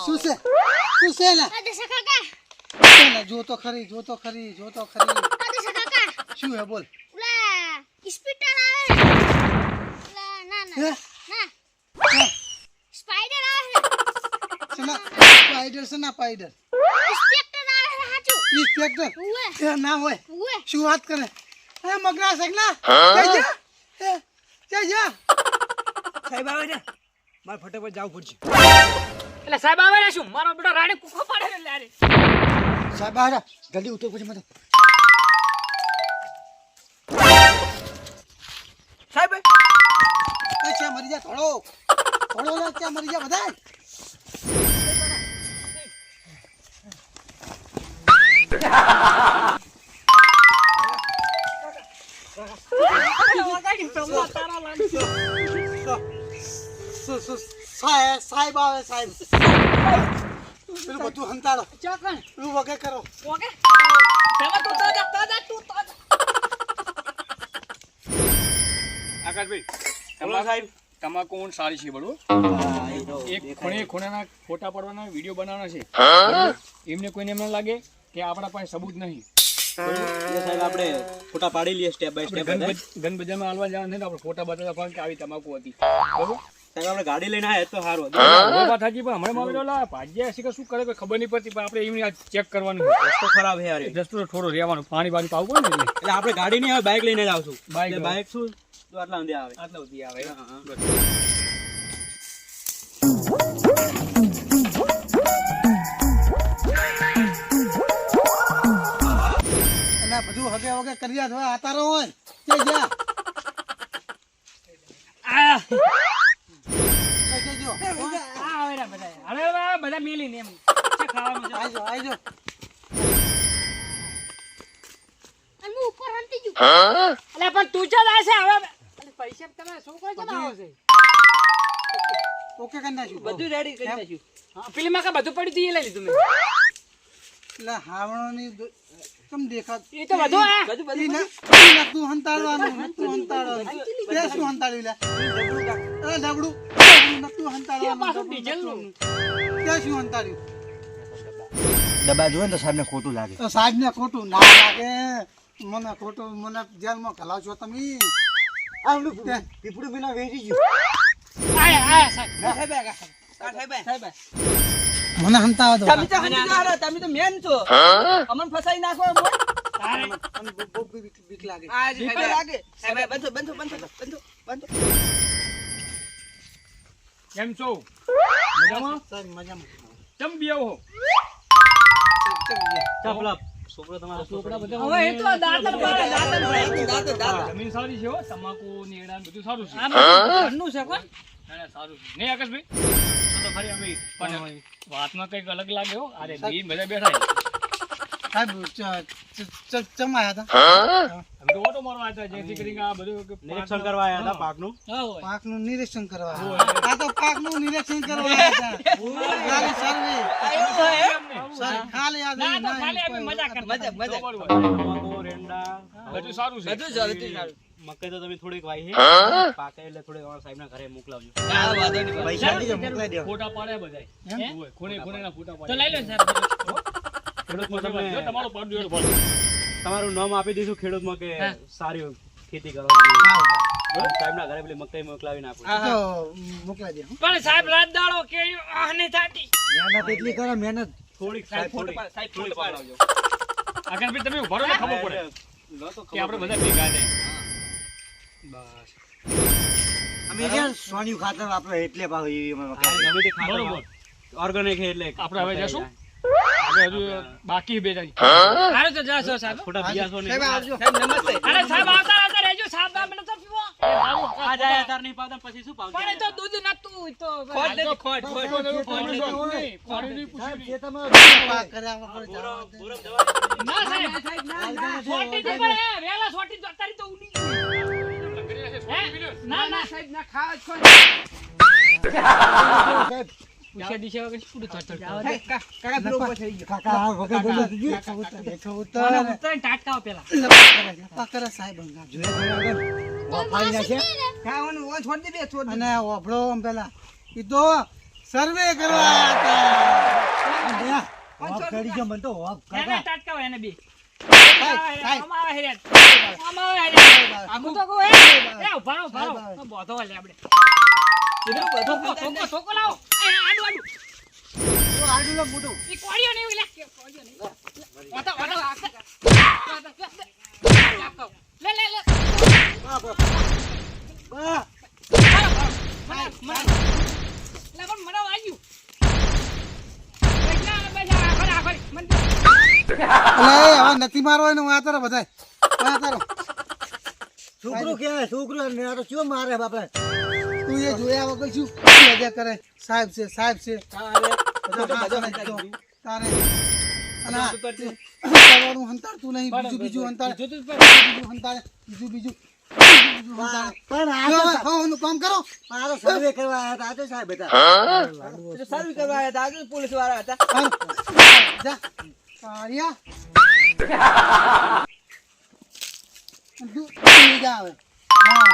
શું છે ને આદેશ કાકા જો તો ખરી આદેશ કાકા શું હે બોલ ઉલા સ્પીટર આવે ઉલા ના હે સ્પાઈડર આવે સ્પાઈડર ઇન્સ્પેક્ટર આવે હાચું ઇન્સ્પેક્ટર ઉવે એ ના હોય ઉવે શું વાત કરે હે મગના સગના જા સાહેબ આવે છે મારે ફટાફટ જાવ પડશે એટલે સાહેબ આવે ને શું મારો બેટો રાડે કુખો પાડે ને લ્યારે સાહેબ આરા જલ્દી ઉતર પછી મત સાહેબ છે મરી જા થોડો ને ક્યાં મરી જા બધા સાહેબ આવે સાહેબ પેલું બધું હંતાડો ચોકણ પેલું વગે કરો ઓકે પેલા તું તો જા આકાશભાઈ સાહેબ તમાકુ ઊંટ સારી છે બરોબર એક ખૂણેના ફોટા પાડવાના વિડીયો બનાવવાના છે એમને કોઈને એમ ન લાગે કે આપણા પાસે સબૂત નહીં સાહેબ આપણે ફોટા પાડી લઈએ સ્ટેપ બાય સ્ટેપ ગન બજારમાં હાલવા જવાનું છે ને આપણે ફોટા બતાવતા પણ કે આવી તમાકુ હતી બરોબર સાહેબ આપણે ગાડી લઈને આવ્યા તો સારું વાત સાચી પણ હમણાં મારે ભાગ્યા હશે કે શું કરે કોઈ ખબર નહીં પડતી પણ આપણે એમને ચેક કરવાનું રસ્તો ખરાબ છે યાર રસ્તો તો થોડો રહેવાનું પાણી પાવું પડે ને એટલે આપણે ગાડી નહીં આવે બાઇક લઈને જ આવશું બાઇક બાઇક શું તો આટલા સુધી આવે આટલા સુધી આવે અને બધું હગે વગે કર્યા થવા આતા રહો હોય કે જા બધા મેલીને એમ ખાવાનું છે આજો અને ઉપર હંતી ગયું અલે પણ તું ચાલ આ છે હવે પૈસા તમે શું કોઈ જમા આવશે ઓકે કરી નાખ્યું બધું રેડી કરી નાખ્યું હા પેલી માં બધું પડ્યું હતું એ લઈ લીધું મેં એટલે હાવણોની કેમ દેખાત એ તો બધું આ તું હંતાડવાનું તે શું હંતાડ્યું લે અરે ઢબડું નતું હંતાડવાનું પાછું ડીઝલનું તે શું હંતાડ્યું ડબ્બા જોવે તો સાહેબને ખોટું લાગે તો સાહેબ ને ખોટું ના લાગે મને જેલમાં ઘલાવશો તમે પીપળું બિના વેચી ગયું આયા સાહેબ મને હંતાવા દો તમે તો મેન છો અમન ફસાઈ નાખો તારે બહુ બીક લાગે લાગે સાહેબ બંધો કેમ છો મજામાં સાહેબ મજામાં ચમ બીઓ ચપલા છોકરો તમારો છોકરા બધા હવે એ તો દાતર જમીન સારી છે હો તમાકુ નીડા બધું સારું છે ઘરનું છે કોણ ના સારું છે નહીં આકાશભાઈ તો ખરી અમે પણ વાતમાં કંઈક અલગ લાગે હો અરે બીન બધા બેઠા સાહેબ ચમાયા હતા અમે તો ઓટો મારવા આવ્યા હતા જેથી કરીને આ બધું નિરીક્ષણ કરવા આવ્યા હતા પાકનું પાકનું નિરીક્ષણ કરવા આ તો પાકનું નિરીક્ષણ કરવા આવ્યા હતા સર્વે ખાલી યાદ ના તો ખાલી અમે મજા કરતા તમાકુ રેંડા બધું સારું છે બધું સારું મકાઈ તો તમે થોડીક વાઈ છે પાકે એટલે થોડીક અમારા સાહેબના ઘરે મોકલાવજો પૈસા દીજો મોકલાઈ દેવા ફોટા પાડ્યા બધાય ખૂણે ખૂણેના ફોટા પાડ્યા તો લઈ લો સાહેબ ખેડૂતમાં તમે તમારો પાડ્યો તમારું નામ આપી દઈશું ખેડૂતમાં કે સારી ખેતી કરો સાહેબના ઘરે પેલી મકાઈ મોકલાવીને આપો તો મોકલાઈ દે પણ સાહેબ રાત દાડો કેળ્યું આહ નહીં થાતી મહેનત એટલી કરો મહેનત થોડીક સાહેબ થોડીક પાડાવજો આગળ બી તમે ઉભા રહો ને ખબર પડે કે આપણે બધા ભેગા છે બસ અમે જે સોન્યું ખાતર વાપરો એટલે ભાવ એવી બરોબર ઓર્ગેનિક છે એટલે આપણે હવે જશું આપણે હજુ બાકી બે જાય હારે તો જાશો સાહેબ ખોટા બિયાસો નહીં સાહેબ આવજો અરે સાહેબ આવતા રહેજો સાહેબ મને તો પીવો આ જાય તાર નહીં પાવતા પછી શું પાવજો પણ એ તો દૂધ નતું તો ખોટ દેજો ખોટ જે તમે પાક કર્યા વગર જાઓ ના સાહેબ છોટી તો પણ હે વેલા છોટી તો અત્યારે તો ઉડી ના ના સાહેબ ના ખાવા છો સાહેબ પૂછ્યા દિશા વગર પૂરું થતું કાકા બરોબર થઈ ગયો કાકા વગર બોલો દીધી કબૂતર ઉતરણ ટાટકાઓ પેલા પકરા સાહેબ અંગા જોયા વાફાઈ નાખે ખાવાનું ઓ છોડી દે અને ઓભળો પેલા ઈ તો સર્વે કરવા આવ્યા એને તાટકાવો એને બી સાહેબ. આમ આવે હેર્યા. આમ આવે હેર્યા. હું તો કહું, એ ઉભા રહો, ઉભા રહો. બોધો લે આપણે. ધોકો લાવો. આડું આડું. ઈ કોળીઓ નહીં લે. કોળીઓ નહીં. વાતા વાતા લે લે લે. લે પણ મને વાગ્યું. અલે હવે નથી મારવાનું વાતરો બધાય વાતરો છોકરું કેવાય છોકરું ને આ તો ચો મારે બાપા તું એ જોયા વગર શું મજા કરે સાહેબ છે બધા હાથ નાખજો. તારે અને આ કરવાનું હંતાડતું નહીં બીજું હંતાડે બીજું હંતાડે બીજું હંતાડે. પણ આ જો તો હવે હોનું કામ કરો મારો સર્વે કરવા આવ્યા હતા આ તો સાહેબ હતા સર્વે કરવા આવ્યા હતા આ પોલીસ વાળા હતા હાલ. જા કાળિયા તું જા હવે હા